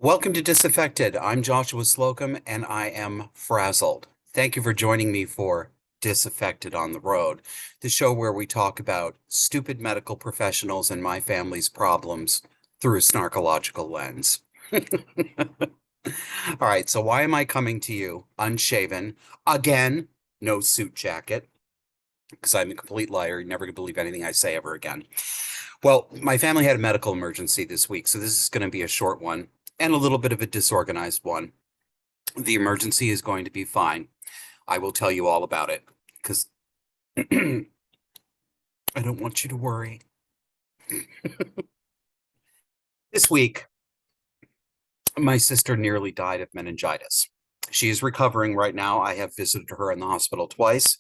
Welcome to Disaffected. I'm Joshua Slocum, and I am frazzled. Thank you for joining me for Disaffected on the Road, the show where we talk about stupid medical professionals and my family's problems through a snarkological lens. All right, so why am I coming to you unshaven? Again, no suit jacket, because I'm a complete liar. You're never going to believe anything I say ever again. Well, my family had a medical emergency this week, so this is going to be a short one and a little bit of a disorganized one. The emergency is going to be fine. I will tell you all about it because I don't want you to worry. This week, my sister nearly died of meningitis. She is recovering right now. I have visited her in the hospital twice.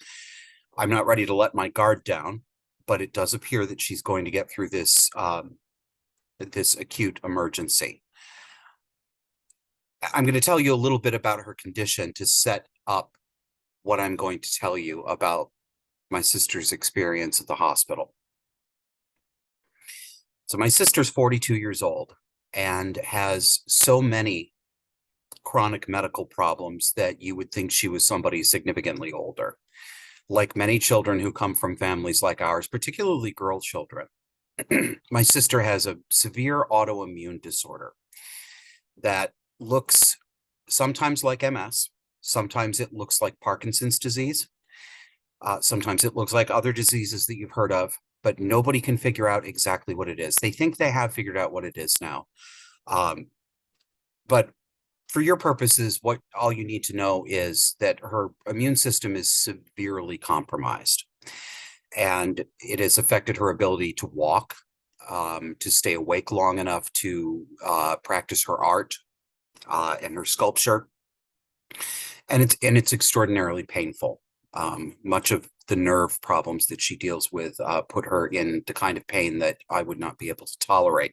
I'm not ready to let my guard down, but it does appear that she's going to get through this acute emergency. I'm going to tell you a little bit about her condition to set up what I'm going to tell you about my sister's experience at the hospital. So my sister's 42 years old and has so many chronic medical problems that you would think she was somebody significantly older. Like many children who come from families like ours, particularly girl children, my sister has a severe autoimmune disorder that looks sometimes like MS, sometimes it looks like Parkinson's disease, sometimes it looks like other diseases that you've heard of, but nobody can figure out exactly what it is. They think they have figured out what it is now. But for your purposes, what all you need to know is that her immune system is severely compromised, and it has affected her ability to walk, to stay awake long enough to practice her art and her sculpture, and it's extraordinarily painful. Much of the nerve problems that she deals with put her in the kind of pain that I would not be able to tolerate.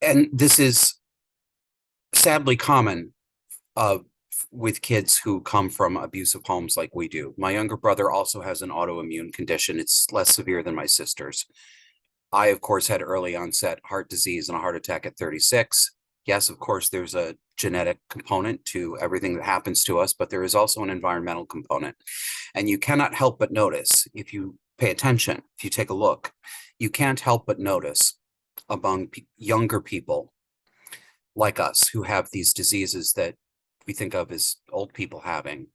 And this is sadly common with kids who come from abusive homes like we do. My younger brother also has an autoimmune condition. It's less severe than my sister's. I, of course, had early onset heart disease and a heart attack at 36. Yes, of course, there's a genetic component to everything that happens to us, but there is also an environmental component. And you cannot help but notice, if you pay attention, if you take a look, you can't help but notice among younger people like us who have these diseases that we think of as old people having,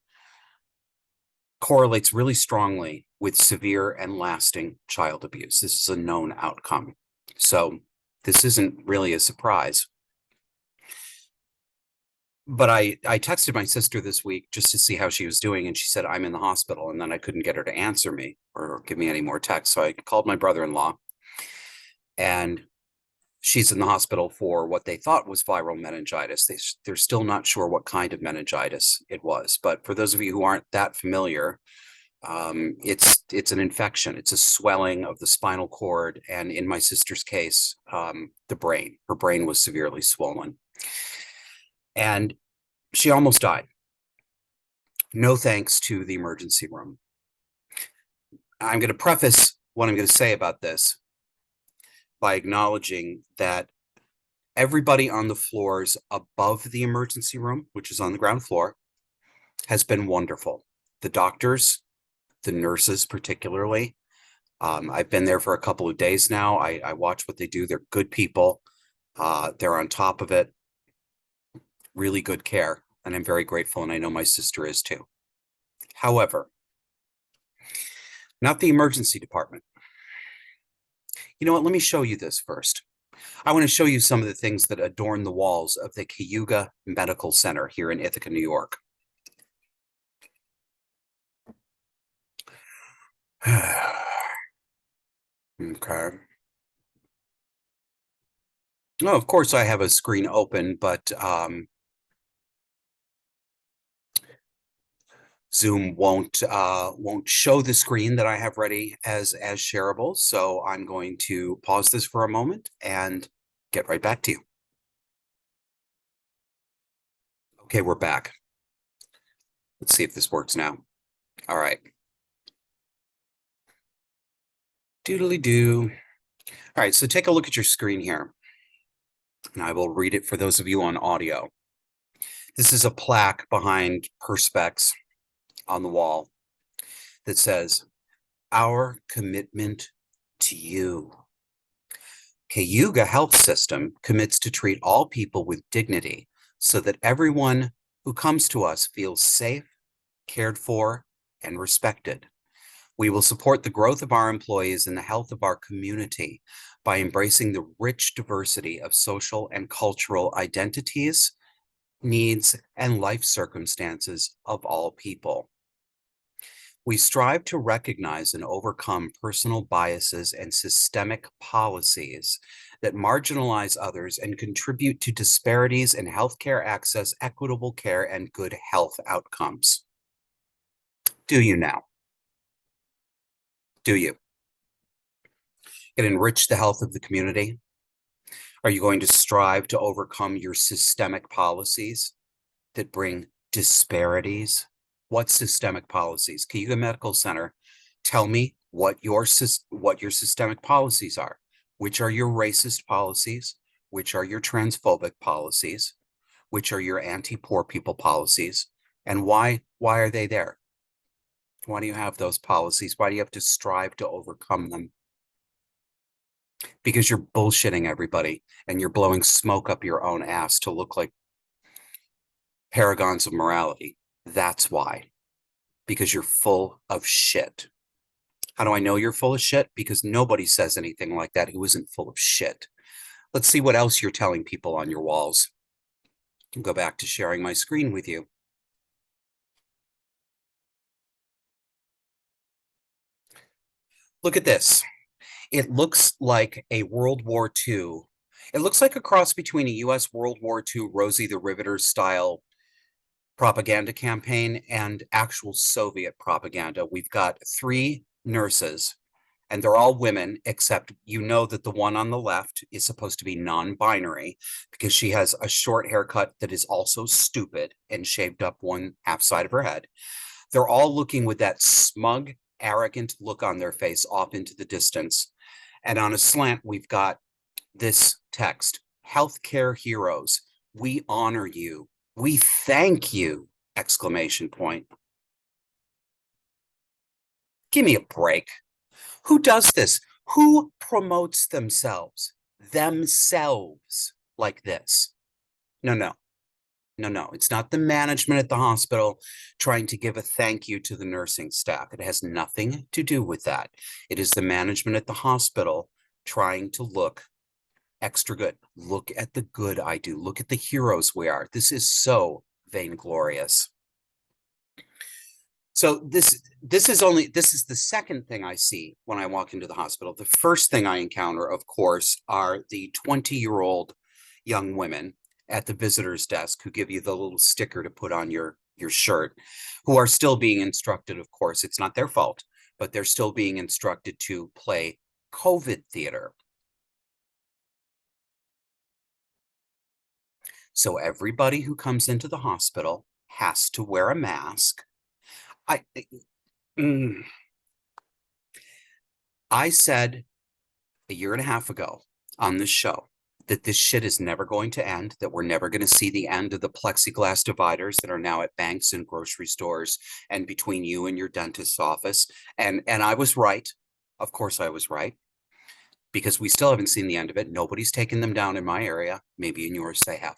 correlates really strongly with severe and lasting child abuse. This is a known outcome. So this isn't really a surprise. But I texted my sister this week just to see how she was doing, and she said, I'm in the hospital. And then I couldn't get her to answer me or give me any more texts. So I called my brother-in-law, and she's in the hospital for what they thought was viral meningitis. They're still not sure what kind of meningitis it was. But for those of you who aren't that familiar, it's an infection. It's a swelling of the spinal cord, and in my sister's case, the brain. Her brain was severely swollen, and she almost died. No thanks to the emergency room. I'm going to preface what I'm going to say about this by acknowledging that everybody on the floors above the emergency room, which is on the ground floor, has been wonderful. The doctors, the nurses particularly. I've been there for a couple of days now. I watch what they do. They're good people. They're on top of it. Really good care. And I'm very grateful. And I know my sister is too. However, not the emergency department. You know what? Let me show you this first. I want to show you some of the things that adorn the walls of the Cayuga Medical Center here in Ithaca, New York. Okay. Oh, of course, I have a screen open, but Zoom won't show the screen that I have ready as shareable. So I'm going to pause this for a moment and get right back to you. Okay, we're back. Let's see if this works now. All right. Doodly doo. All right, so take a look at your screen here. and I will read it for those of you on audio. This is a plaque behind Perspex on the wall that says, "Our commitment to you." Cayuga Health System commits to treat all people with dignity so that everyone who comes to us feels safe, cared for, and respected. We will support the growth of our employees and the health of our community by embracing the rich diversity of social and cultural identities, needs, and life circumstances of all people. We strive to recognize and overcome personal biases and systemic policies that marginalize others and contribute to disparities in healthcare access, equitable care, and good health outcomes. Do you now? Do you? It enrich the health of the community? Are you going to strive to overcome your systemic policies that bring disparities? What systemic policies? Cayuga Medical Center, tell me what your systemic policies are. Which are your racist policies? Which are your transphobic policies? Which are your anti-poor people policies? And why are they there? Why do you have those policies? Why do you have to strive to overcome them? Because you're bullshitting everybody and you're blowing smoke up your own ass to look like paragons of morality. That's why. Because you're full of shit. How do I know you're full of shit? Because nobody says anything like that who isn't full of shit. Let's see what else you're telling people on your walls. I'll go back to sharing my screen with you. Look at this. It looks like a World War II. It looks like a cross between a US World War II Rosie the Riveter style propaganda campaign and actual Soviet propaganda. We've got 3 nurses, and they're all women, except you know that the one on the left is supposed to be non-binary because she has a short haircut that is also stupid and shaved up one half side of her head. They're all looking with that smug, arrogant look on their face off into the distance. And on a slant, we've got this text: "Healthcare heroes, we honor you. We thank you!" Exclamation point. Give me a break. Who does this? Who promotes themselves like this? No. It's not the management at the hospital trying to give a thank you to the nursing staff. It has nothing to do with that. It is the management at the hospital trying to look extra good. Look at the good I do. Look at the heroes we are. This is so vainglorious. So this is the second thing I see when I walk into the hospital. The first thing I encounter, of course, are the 20-year-old young women at the visitor's desk who give you the little sticker to put on your shirt, who are still being instructed, of course, it's not their fault, but they're still being instructed to play COVID theater. So everybody who comes into the hospital has to wear a mask. I said a year and a half ago on this show that this shit is never going to end, that we're never going to see the end of the plexiglass dividers that are now at banks and grocery stores and between you and your dentist's office. And I was right. Of course I was right, because we still haven't seen the end of it. Nobody's taken them down in my area. Maybe in yours they have.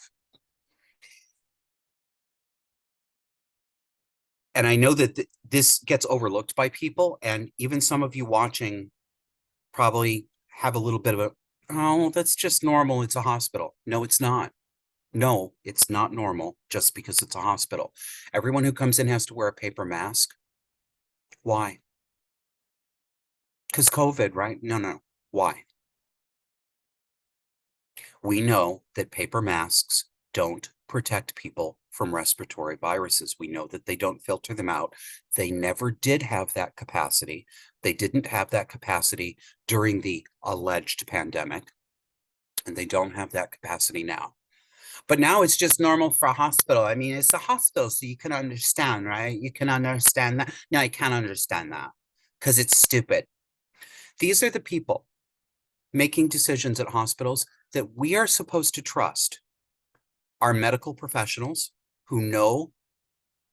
And I know that this gets overlooked by people, and even some of you watching probably have a little bit of a, oh, that's just normal. It's a hospital. No, it's not. No, it's not normal just because it's a hospital. Everyone who comes in has to wear a paper mask. Why? Because COVID, right? No. Why? We know that paper masks don't protect people from respiratory viruses. We know that they don't filter them out. They never did have that capacity. They didn't have that capacity during the alleged pandemic, and they don't have that capacity now. But now it's just normal for a hospital. I mean, it's a hospital, so you can understand, right? You can understand that. No, I can't understand that because it's stupid. These are the people making decisions at hospitals that we are supposed to trust our medical professionals who know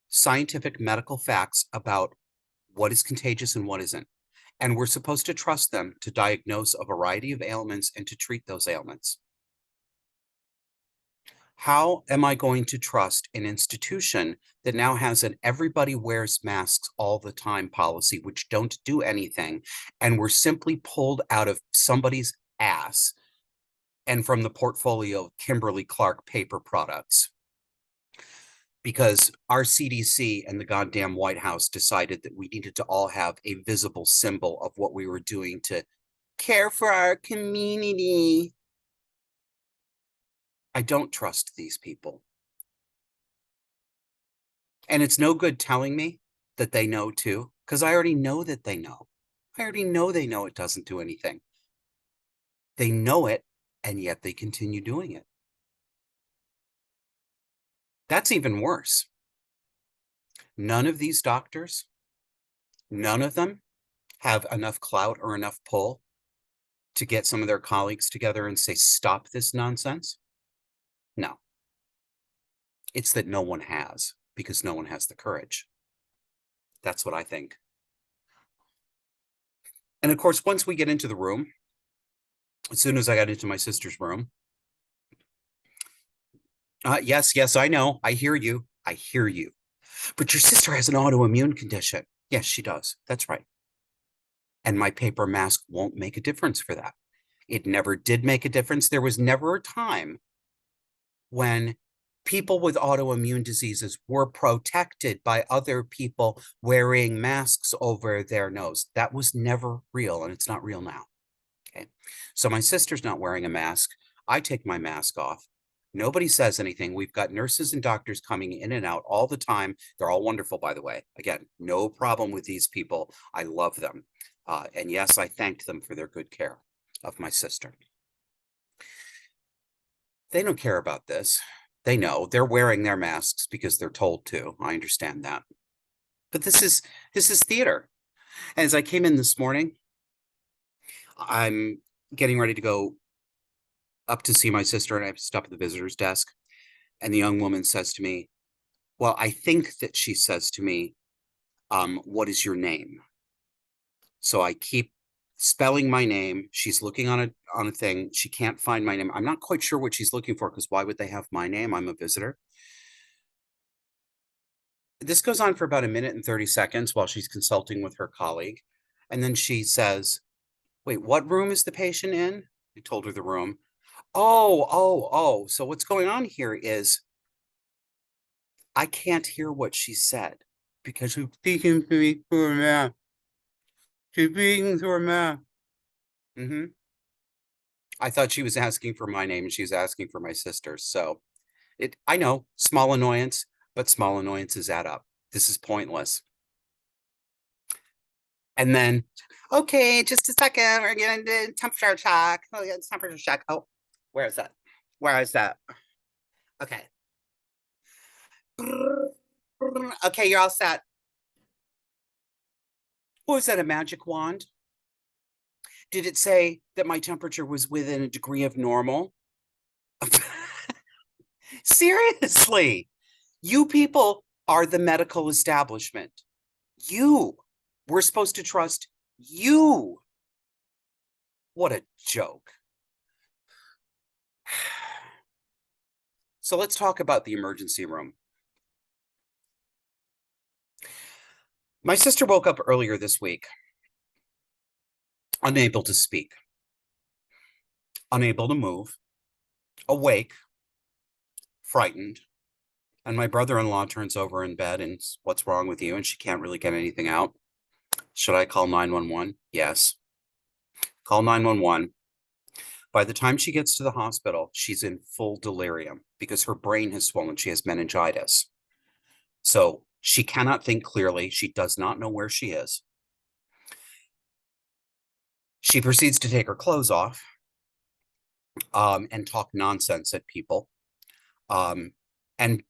scientific medical facts about what is contagious and what isn't. And we're supposed to trust them to diagnose a variety of ailments and to treat those ailments. How am I going to trust an institution that now has an everybody wears masks all the time policy, which don't do anything, and we're simply pulled out of somebody's ass and from the portfolio of Kimberly-Clark paper products? Because our CDC and the goddamn White House decided that we needed to all have a visible symbol of what we were doing to care for our community. I don't trust these people. And it's no good telling me that they know too, because I already know that they know. I already know they know it doesn't do anything. They know it, and yet they continue doing it. That's even worse. None of these doctors, none of them have enough clout or enough pull to get some of their colleagues together and say, stop this nonsense. No. It's that no one has, because no one has the courage. That's what I think. And of course, once we get into the room, as soon as I got into my sister's room, yes, I know. I hear you. I hear you. But your sister has an autoimmune condition. Yes, she does. That's right. And my paper mask won't make a difference for that. It never did make a difference. There was never a time when people with autoimmune diseases were protected by other people wearing masks over their nose. That was never real, and it's not real now. Okay. So my sister's not wearing a mask. I take my mask off. Nobody says anything. We've got nurses and doctors coming in and out all the time. They're all wonderful, by the way. Again, no problem with these people. I love them. And yes, I thanked them for their good care of my sister. They don't care about this. They know they're wearing their masks because they're told to. I understand that. But this is theater. And as I came in this morning, I'm getting ready to go up to see my sister, and I stop at the visitor's desk. And the young woman says to me, well, I think that she says to me, what is your name? So I keep spelling my name. She's looking on a thing. She can't find my name. I'm not quite sure what she's looking for, because why would they have my name? I'm a visitor. This goes on for about 1 minute and 30 seconds while she's consulting with her colleague. And then she says, wait, what room is the patient in? I told her the room. Oh. So what's going on here is I can't hear what she said because she's speaking to me through a mask. She's speaking through a mask. I thought she was asking for my name and she was asking for my sister's. So I know, small annoyance, but small annoyances add up. This is pointless. And then, okay, just a second, we're getting the temperature check. Oh, yeah, temperature check. Oh, where is that? Where is that? Okay. Okay, you're all set. Was that a magic wand? Did it say that my temperature was within a degree of normal? Seriously, you people are the medical establishment. We're supposed to trust you. What a joke. So let's talk about the emergency room. My sister woke up earlier this week, unable to speak, unable to move, awake, frightened. And my brother-in-law turns over in bed and says, what's wrong with you? And she can't really get anything out. Should I call 911? Yes. Call 911. By the time she gets to the hospital, she's in full delirium because her brain has swollen. She has meningitis. So she cannot think clearly. She does not know where she is. She proceeds to take her clothes off and talk nonsense at people. And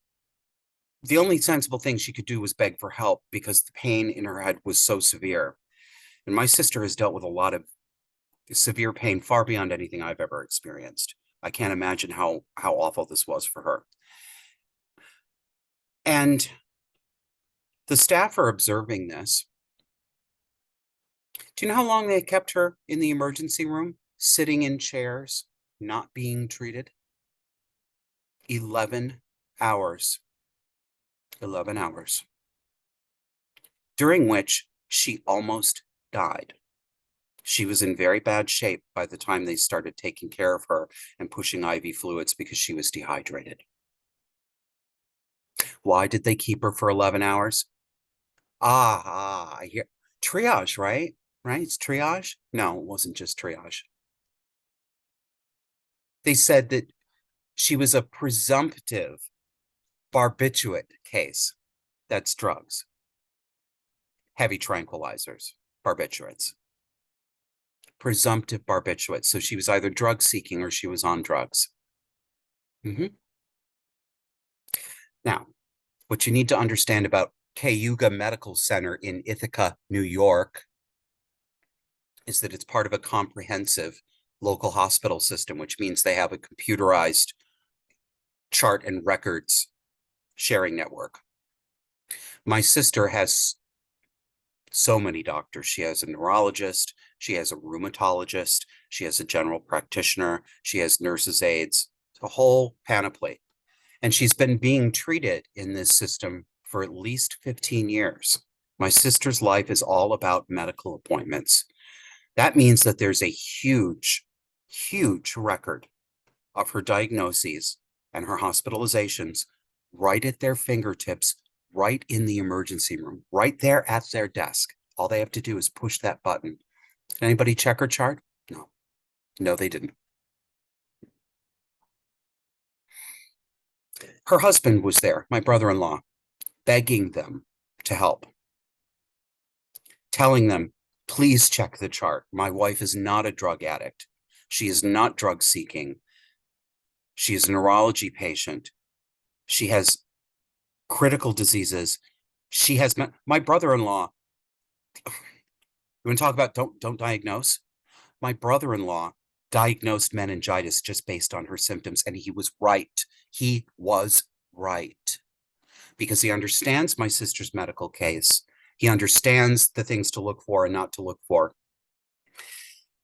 the only sensible thing she could do was beg for help because the pain in her head was so severe. And my sister has dealt with a lot of severe pain far beyond anything I've ever experienced. I can't imagine how awful this was for her. And the staff are observing this. Do you know how long they kept her in the emergency room, sitting in chairs, not being treated? 11 hours. 11 hours. During which she almost died. She was in very bad shape by the time they started taking care of her and pushing IV fluids because she was dehydrated. Why did they keep her for 11 hours? I hear triage, right? Right? It's triage? No, it wasn't just triage. They said that she was a presumptive barbiturate case. That's drugs, heavy tranquilizers, barbiturates, presumptive barbiturates. So she was either drug seeking or she was on drugs. Now, what you need to understand about Cayuga Medical Center in Ithaca, New York, is that it's part of a comprehensive local hospital system, which means they have a computerized chart and records sharing network. My sister has so many doctors. She has a neurologist, she has a rheumatologist, she has a general practitioner, she has nurses' aides, a whole panoply. And she's been being treated in this system for at least 15 years. My sister's life is all about medical appointments. That means that there's a huge, huge record of her diagnoses and her hospitalizations right at their fingertips, right in the emergency room, right there at their desk. All they have to do is push that button. Did anybody check her chart? No. No, they didn't. Her husband was there, my brother-in-law, begging them to help, telling them, please check the chart. My wife is not a drug addict. She is not drug seeking. She is a neurology patient. She has critical diseases. She has my brother-in-law. You want to talk about don't diagnose? My brother-in-law diagnosed meningitis just based on her symptoms, and he was right. He was right because he understands my sister's medical case. He understands the things to look for and not to look for.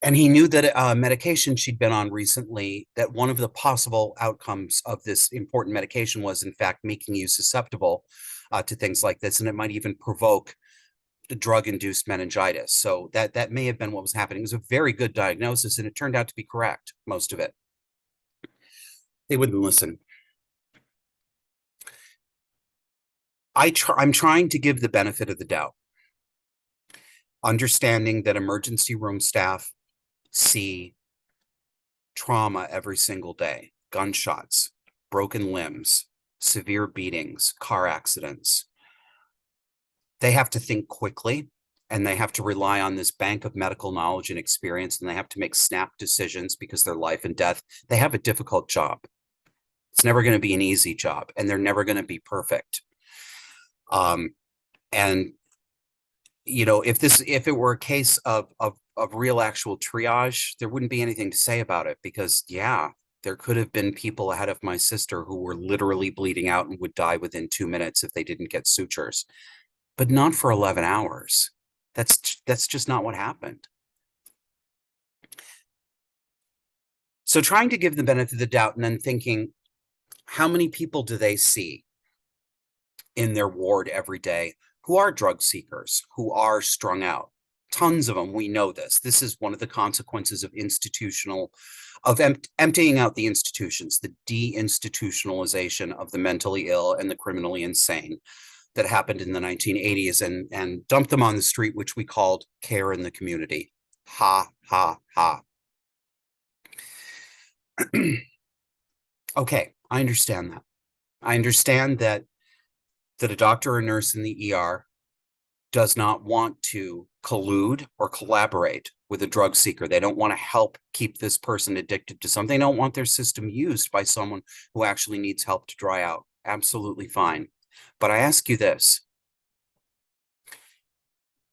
And he knew that medication she'd been on recently, that one of the possible outcomes of this important medication was, in fact, making you susceptible to things like this. And it might even provoke drug-induced meningitis. So that may have been what was happening. It was a very good diagnosis, and it turned out to be correct, most of it. They wouldn't listen. I'm trying to give the benefit of the doubt, understanding that emergency room staff see trauma every single day, gunshots, broken limbs, severe beatings, car accidents. They have to think quickly, and they have to rely on this bank of medical knowledge and experience, and they have to make snap decisions because they're life and death. They have a difficult job. It's never going to be an easy job, and they're never going to be perfect. And you know, if it were a case of real actual triage, there wouldn't be anything to say about it because yeah, there could have been people ahead of my sister who were literally bleeding out and would die within 2 minutes if they didn't get sutures, but not for 11 hours. That's just not what happened. So trying to give the benefit of the doubt and then thinking, how many people do they see in their ward every day who are drug seekers, who are strung out? Tons of them. We know this. This is one of the consequences of emptying out the institutions, the deinstitutionalization of the mentally ill and the criminally insane that happened in the 1980s and dumped them on the street, which we called care in the community. Ha, ha, ha. Okay, I understand that. I understand that a doctor or nurse in the ER does not want to collude or collaborate with a drug seeker. They don't want to help keep this person addicted to something. They don't want their system used by someone who actually needs help to dry out. Absolutely fine. But I ask you this.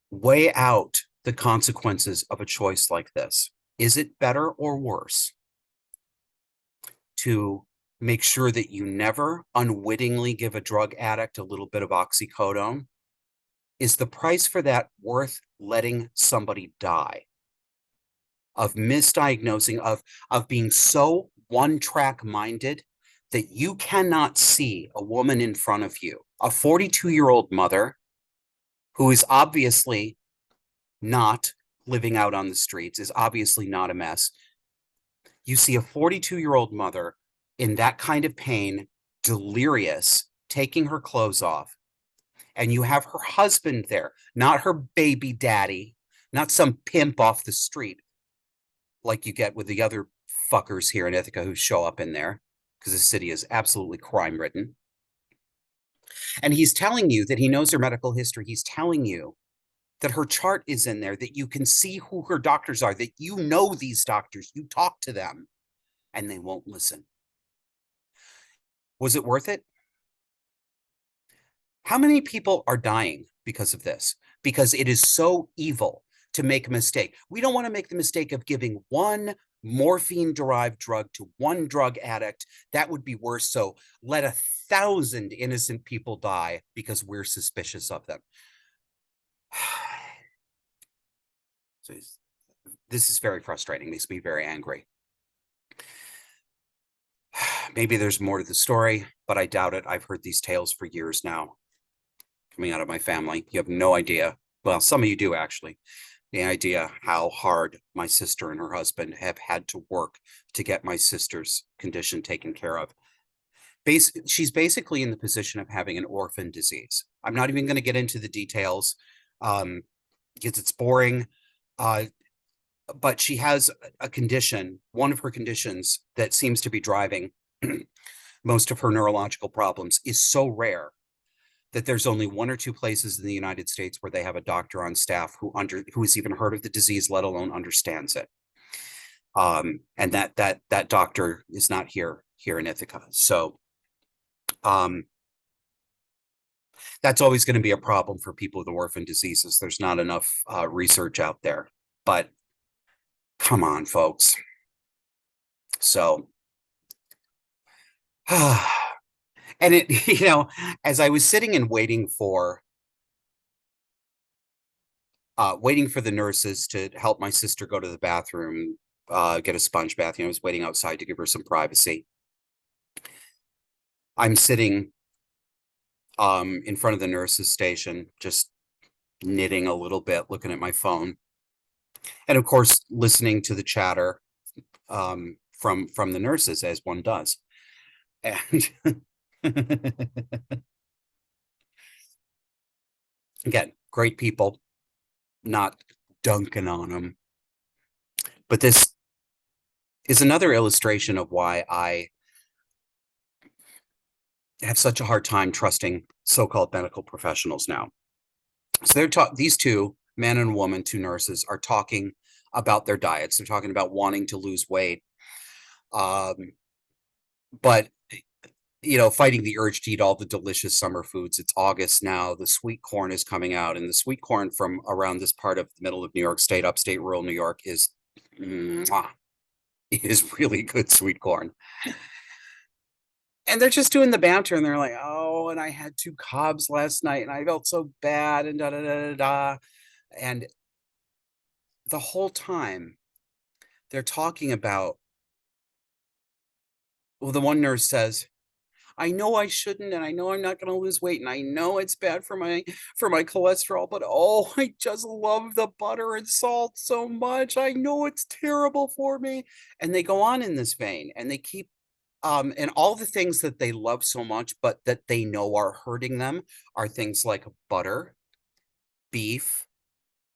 Weigh out the consequences of a choice like this. Is it better or worse to make sure that you never unwittingly give a drug addict a little bit of oxycodone? Is the price for that worth letting somebody die? Of misdiagnosing, of being so one-track minded that you cannot see a woman in front of you, a 42-year-old mother who is obviously not living out on the streets, is obviously not a mess. You see a 42-year-old mother in that kind of pain, delirious, taking her clothes off, and you have her husband there, not her baby daddy, not some pimp off the street like you get with the other fuckers here in Ithaca who show up in there, because the city is absolutely crime ridden. And he's telling you that he knows her medical history. He's telling you that her chart is in there, that you can see who her doctors are, that you know these doctors, you talk to them, and they won't listen. Was it worth it? How many people are dying because of this? Because it is so evil to make a mistake. We don't want to make the mistake of giving one morphine-derived drug to one drug addict. That would be worse. So let 1,000 innocent people die because we're suspicious of them. So this is very frustrating, makes me very angry. Maybe there's more to the story, but I doubt it. I've heard these tales for years now, coming out of my family. You have no idea. Well, some of you do actually. The idea how hard my sister and her husband have had to work to get my sister's condition taken care of. She's basically in the position of having an orphan disease. I'm not even going to get into the details because it's boring. But she has a condition, one of her conditions that seems to be driving most of her neurological problems is so rare that there's only 1 or 2 places in the United States where they have a doctor on staff who has even heard of the disease, let alone understands it. And that doctor is not here in Ithaca. So that's always going to be a problem for people with orphan diseases. There's not enough research out there. But come on, folks. So, and it, you know, as I was sitting and waiting for the nurses to help my sister go to the bathroom, get a sponge bath, I was waiting outside to give her some privacy. I'm sitting in front of the nurses station, just knitting a little bit, looking at my phone. And of course, listening to the chatter from the nurses, as one does. And again, great people, not dunking on them. But this is another illustration of why I have such a hard time trusting so-called medical professionals now. So these two, man and woman, 2 nurses, are talking about their diets. They're talking about wanting to lose weight. But fighting the urge to eat all the delicious summer foods. It's August now. The sweet corn is coming out, and the sweet corn from around this part of the middle of New York State, upstate rural New York, is really good sweet corn. And they're just doing the banter, and they're like, "Oh, and I had 2 cobs last night, and I felt so bad," and da da da da da. And the whole time, they're talking about. Well, the one nurse says, I know I shouldn't, and I know I'm not going to lose weight, and I know it's bad for my cholesterol, but oh, I just love the butter and salt so much. I know it's terrible for me. And they go on in this vein, and they keep and all the things that they love so much, but that they know are hurting them, are things like butter, beef,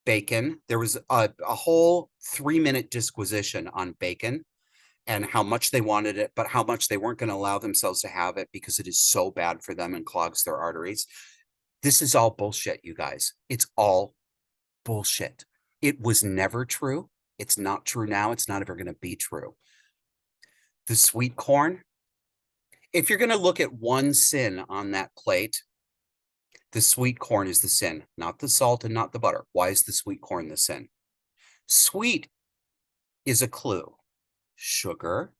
bacon. There was a whole 3-minute disquisition on bacon and how much they wanted it, but how much they weren't going to allow themselves to have it because it is so bad for them and clogs their arteries. This is all bullshit, you guys. It's all bullshit. It was never true. It's not true now. It's not ever going to be true. The sweet corn, if you're going to look at one sin on that plate, the sweet corn is the sin, not the salt and not the butter. Why is the sweet corn the sin? Sweet is a clue. Sugar,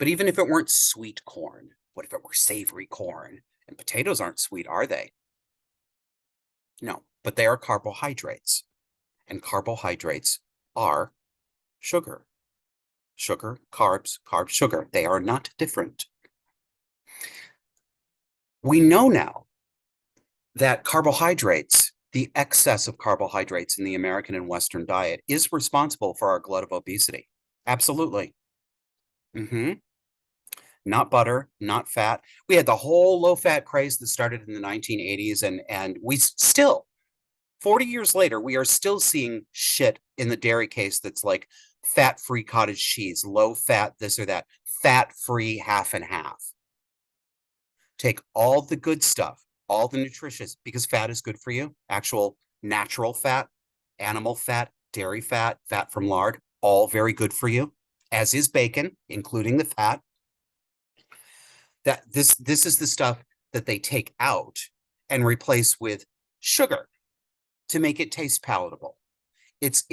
But even if it weren't sweet corn, what if it were savory corn? And potatoes aren't sweet, are they? No, but they are carbohydrates. And carbohydrates are sugar. Sugar, carbs, carbs, sugar. They are not different. We know now that carbohydrates, the excess of carbohydrates in the American and Western diet, is responsible for our glut of obesity. Absolutely. Mm-hmm. Not butter, not fat. We had the whole low-fat craze that started in the 1980s, and we still, 40 years later, we are still seeing shit in the dairy case that's like fat-free cottage cheese, low-fat this or that, fat-free half and half. Take all the good stuff, all the nutritious, because fat is good for you, actual natural fat, animal fat, dairy fat, fat from lard, all very good for you, as is bacon, including the fat. That this is the stuff that they take out and replace with sugar to make it taste palatable. It's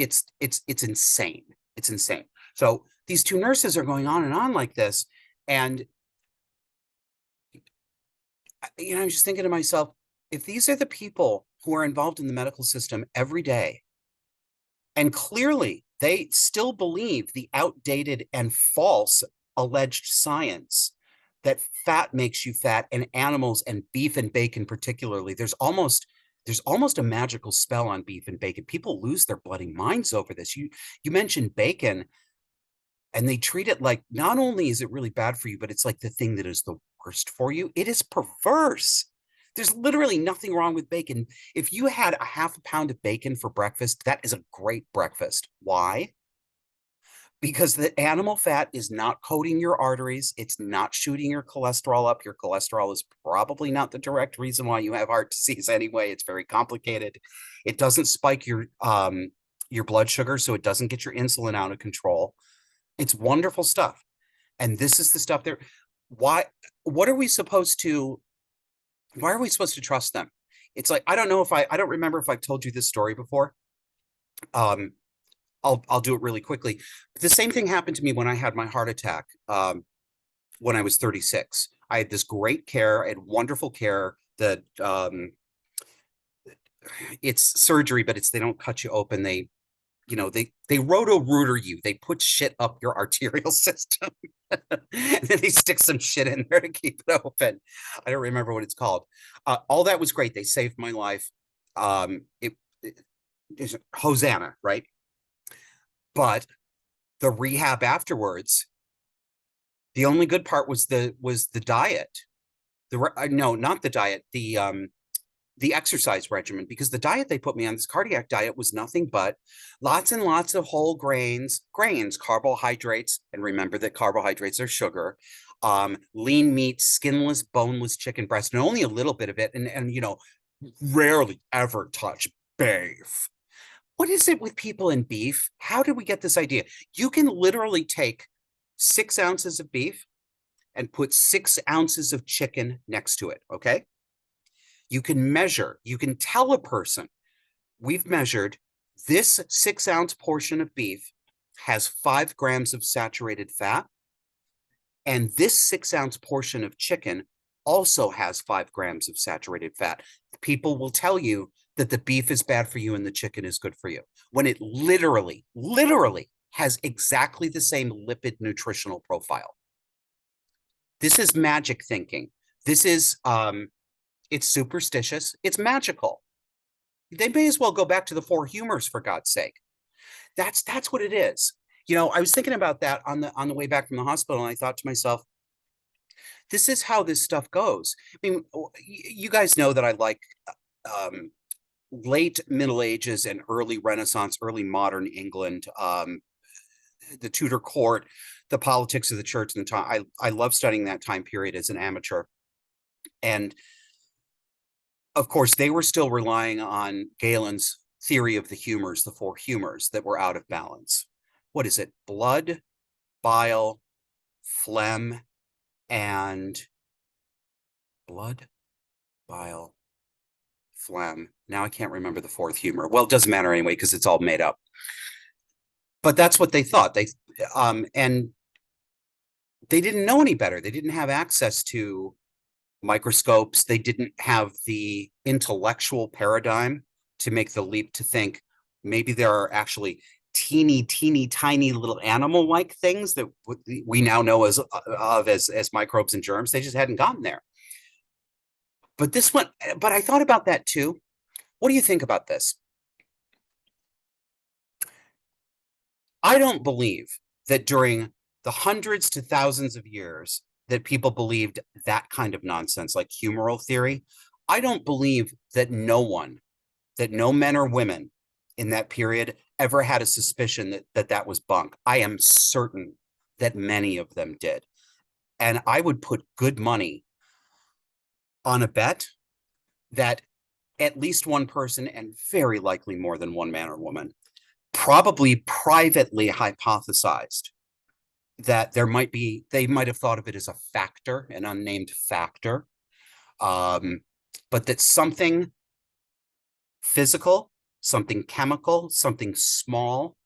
insane. It's insane. So these two nurses are going on and on like this, and I'm just thinking to myself, if these are the people who are involved in the medical system every day, and clearly they still believe the outdated and false alleged science that fat makes you fat, and animals and beef and bacon particularly, there's almost a magical spell on beef and bacon. People lose their bloody minds over this. You mentioned bacon, and they treat it like not only is it really bad for you, but it's like the thing that is the worst for you. It is perverse. There's literally nothing wrong with bacon. If you had a half a pound of bacon for breakfast, that is a great breakfast. Why? Because the animal fat is not coating your arteries. It's not shooting your cholesterol up. Your cholesterol is probably not the direct reason why you have heart disease anyway. It's very complicated. It doesn't spike your blood sugar, so it doesn't get your insulin out of control. It's wonderful stuff. And this is the stuff there. What are we supposed to, why are we supposed to trust them? It's like, I don't remember if I've told you this story before. I'll do it really quickly. The same thing happened to me when I had my heart attack when I was 36. I had this great care, I had wonderful care that it's surgery, but they don't cut you open. They roto-rooter you. They put shit up your arterial system. And then they stick some shit in there to keep it open. I don't remember what it's called. All that was great. They saved my life. It's Hosanna, right? But the rehab afterwards, the only good part was the diet. No, not the diet, the exercise regimen, because the diet they put me on, this cardiac diet, was nothing but lots and lots of whole grains, carbohydrates, and remember that carbohydrates are sugar, lean meat, skinless, boneless chicken breast, and only a little bit of it, and rarely ever touch beef. What is it with people in beef? How did we get this idea? You can literally take 6 ounces of beef and put 6 ounces of chicken next to it, okay? You can measure, you can tell a person, we've measured this 6-ounce portion of beef has 5 grams of saturated fat, and this 6-ounce portion of chicken also has 5 grams of saturated fat. People will tell you that the beef is bad for you and the chicken is good for you, when it literally has exactly the same lipid nutritional profile. This is magic thinking. This is, it's superstitious. It's magical. They may as well go back to the 4 humors, for God's sake. That's what it is. I was thinking about that on the way back from the hospital, and I thought to myself, this is how this stuff goes. I mean, you guys know that I like late Middle Ages and early Renaissance, early modern England, the Tudor court, the politics of the church and the time. I love studying that time period as an amateur. And of course, they were still relying on Galen's theory of the humors, the 4 humors that were out of balance. What is it? Blood, bile, phlegm, and blood, bile, phlegm. Now I can't remember the 4th humor. Well, it doesn't matter anyway, because it's all made up. But that's what they thought. And They didn't know any better. They didn't have access to microscopes. They didn't have the intellectual paradigm to make the leap to think maybe there are actually teeny tiny little animal like things that we now know as microbes and germs. They just hadn't gotten there. But this one, but I thought about that too. What do you think about this? I don't believe that during the hundreds to thousands of years that people believed that kind of nonsense, like humoral theory. I don't believe that no men or women in that period ever had a suspicion that was bunk. I am certain that many of them did. And I would put good money on a bet that at least one person, and very likely more than one man or woman, probably privately hypothesized that they might have thought of it as a factor, an unnamed factor, but that something physical, something chemical, something small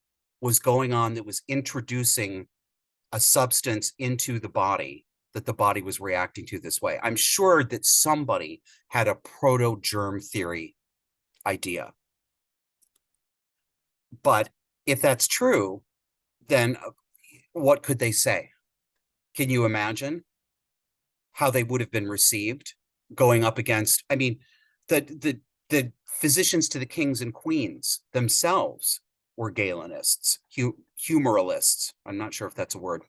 was going on that was introducing a substance into the body that the body was reacting to this way. I'm sure that somebody had a proto-germ theory idea. But if that's true, then what could they say? Can you imagine how they would have been received going up against, I mean, the physicians to the kings and queens themselves were Galenists, humoralists. I'm not sure if that's a word.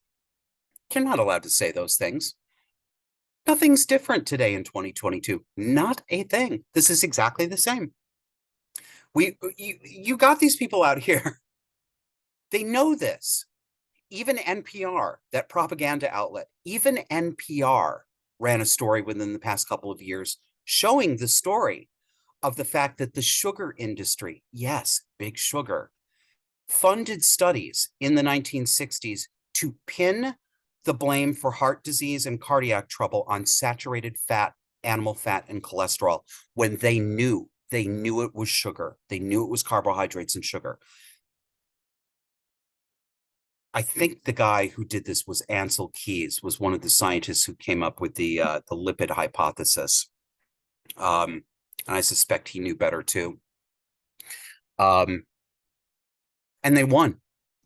You're not allowed to say those things. Nothing's different today in 2022. Not a thing. This is exactly the same. You got these people out here. They know this. Even NPR, that propaganda outlet, even NPR ran a story within the past couple of years showing the story of the fact that the sugar industry, yes, big sugar, funded studies in the 1960s to pin the blame for heart disease and cardiac trouble on saturated fat, animal fat, and cholesterol when they knew it was sugar. They knew it was carbohydrates and sugar. I think the guy who did this was Ansel Keys, was one of the scientists who came up with the lipid hypothesis. And I suspect he knew better too. And they won.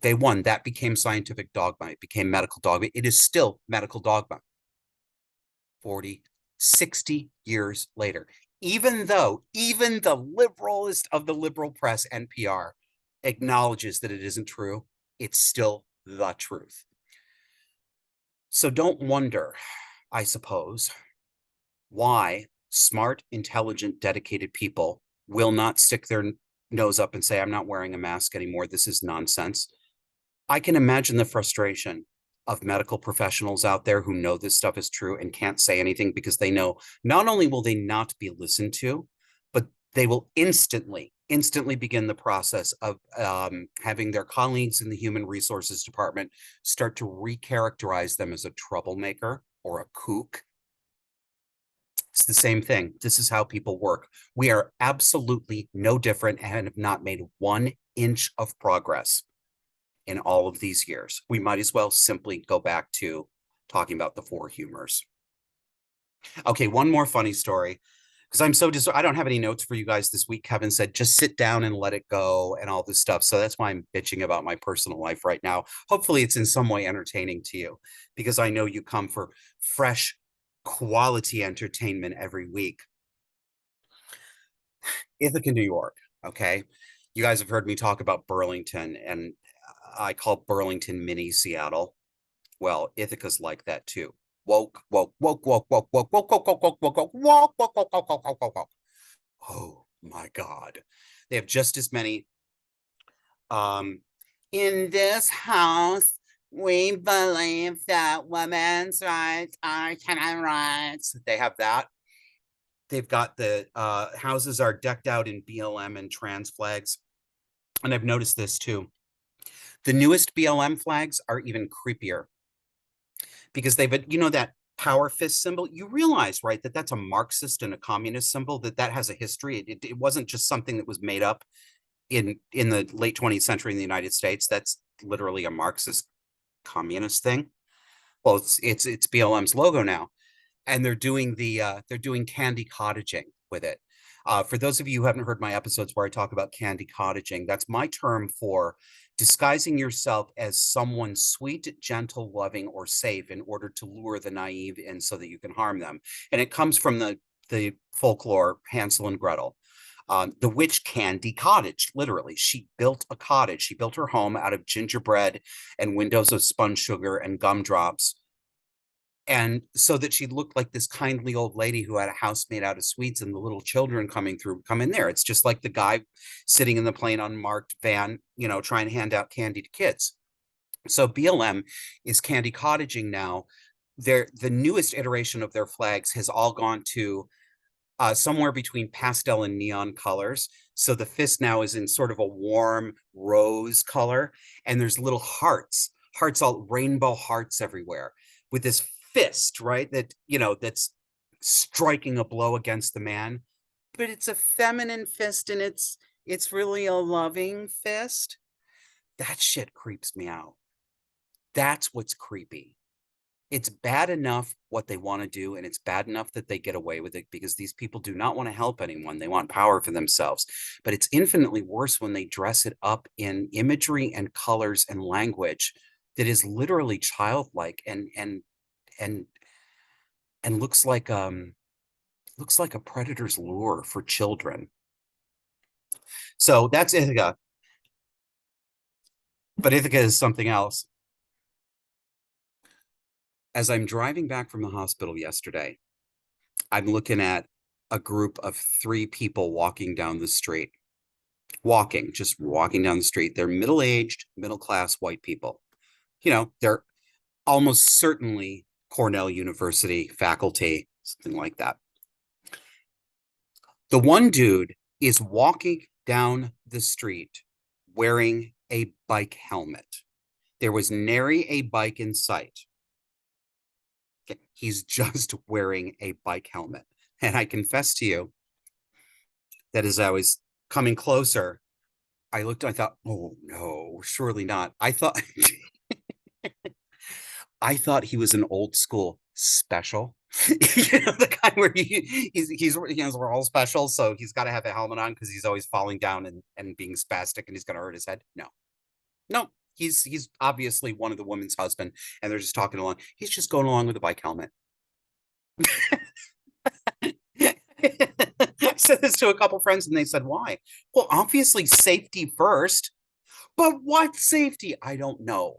They won. That became scientific dogma. It became medical dogma. It is still medical dogma. 40, 60 years later. Even though even the liberalist of the liberal press, NPR, acknowledges that it isn't true, it's still the truth. So don't wonder, I suppose, why smart, intelligent, dedicated people will not stick their nose up and say, I'm not wearing a mask anymore. This is nonsense. I can imagine the frustration of medical professionals out there who know this stuff is true and can't say anything because they know not only will they not be listened to, but they will instantly begin the process of having their colleagues in the human resources department start to recharacterize them as a troublemaker or a kook. It's the same thing. This is how people work. We are absolutely no different and have not made 1 inch of progress in all of these years. We might as well simply go back to talking about the 4 humors. Okay, one more funny story, because I don't have any notes for you guys this week. Kevin said, just sit down and let it go and all this stuff. So that's why I'm bitching about my personal life right now. Hopefully it's in some way entertaining to you, because I know you come for fresh, quality entertainment every week. Ithaca, New York, okay? You guys have heard me talk about Burlington, and I call Burlington mini Seattle. Well, Ithaca's like that too. Woke, woke, woke, woke, woke, woke, woke, woke, woke, woke, woke, woke, woke, woke, woke, woke, woke, woke, woke. Oh my God. They have just as many. In this house, we believe that women's rights are human rights. They have that. They've got the houses are decked out in BLM and trans flags. And I've noticed this too. The newest BLM flags are even creepier because they've, that power fist symbol. You realize, right, that that's a Marxist and a communist symbol, that has a history. It wasn't just something that was made up in the late 20th century in the United States. That's literally a Marxist communist thing. Well, it's BLM's logo now, and they're doing candy cottaging with it. For those of you who haven't heard my episodes where I talk about candy cottaging, that's my term for disguising yourself as someone sweet, gentle, loving, or safe in order to lure the naive in so that you can harm them. And it comes from the folklore Hansel and Gretel. The witch candy cottage, literally. She built a cottage. She built her home out of gingerbread and windows of spun sugar and gumdrops, and so that she looked like this kindly old lady who had a house made out of sweets, and the little children coming through come in there. It's just like the guy sitting in the plain unmarked van, trying to hand out candy to kids. So BLM is candy cottaging now. The newest iteration of their flags has all gone to somewhere between pastel and neon colors. So the fist now is in sort of a warm rose color, and there's little hearts, all rainbow hearts everywhere, with this fist, right? That's striking a blow against the man, but it's a feminine fist, and it's really a loving fist. That shit creeps me out. That's what's creepy. It's bad enough what they want to do, and it's bad enough that they get away with it because these people do not want to help anyone. They want power for themselves. But it's infinitely worse when they dress it up in imagery and colors and language that is literally childlike and looks like a predator's lure for children. So that's Ithaca. But Ithaca is something else. As I'm driving back from the hospital yesterday, I'm looking at a group of 3 people walking down the street. Just walking down the street. They're middle-aged, middle-class white people. They're almost certainly Cornell University faculty, something like that. The one dude is walking down the street wearing a bike helmet. There was nary a bike in sight. He's just wearing a bike helmet. And I confess to you that as I was coming closer, I thought, oh no, surely not. I thought he was an old school special. The guy where we're all special, so he's got to have a helmet on because he's always falling down and being spastic, and he's gonna hurt his head. No, he's obviously one of the woman's husband, and they're just talking along. He's just going along with a bike helmet. I said this to a couple friends, and they said, why? Well, obviously safety first. But what safety? I don't know.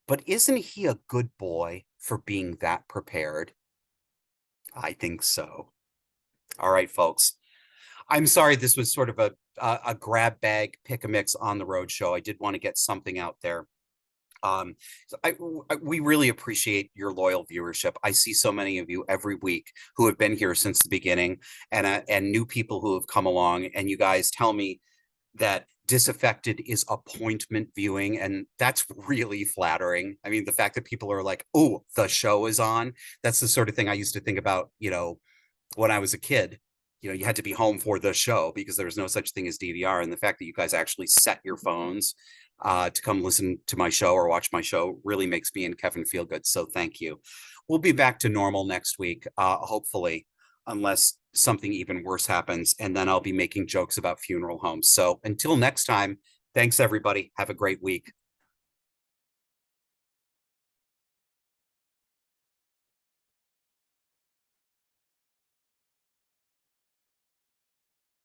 But isn't he a good boy for being that prepared? I think so. All right, folks. I'm sorry this was sort of a grab bag, pick a mix on the road show. I did want to get something out there. We really appreciate your loyal viewership. I see so many of you every week who have been here since the beginning, and new people who have come along, and you guys tell me that Disaffected is appointment viewing, and that's really flattering. I mean, the fact that people are like, oh, the show is on, that's the sort of thing I used to think about, when I was a kid. You had to be home for the show because there was no such thing as DVR. And the fact that you guys actually set your phones to come listen to my show or watch my show really makes me and Kevin feel good. So thank you. We'll be back to normal next week, hopefully, unless something even worse happens. And then I'll be making jokes about funeral homes. So until next time, thanks, everybody. Have a great week.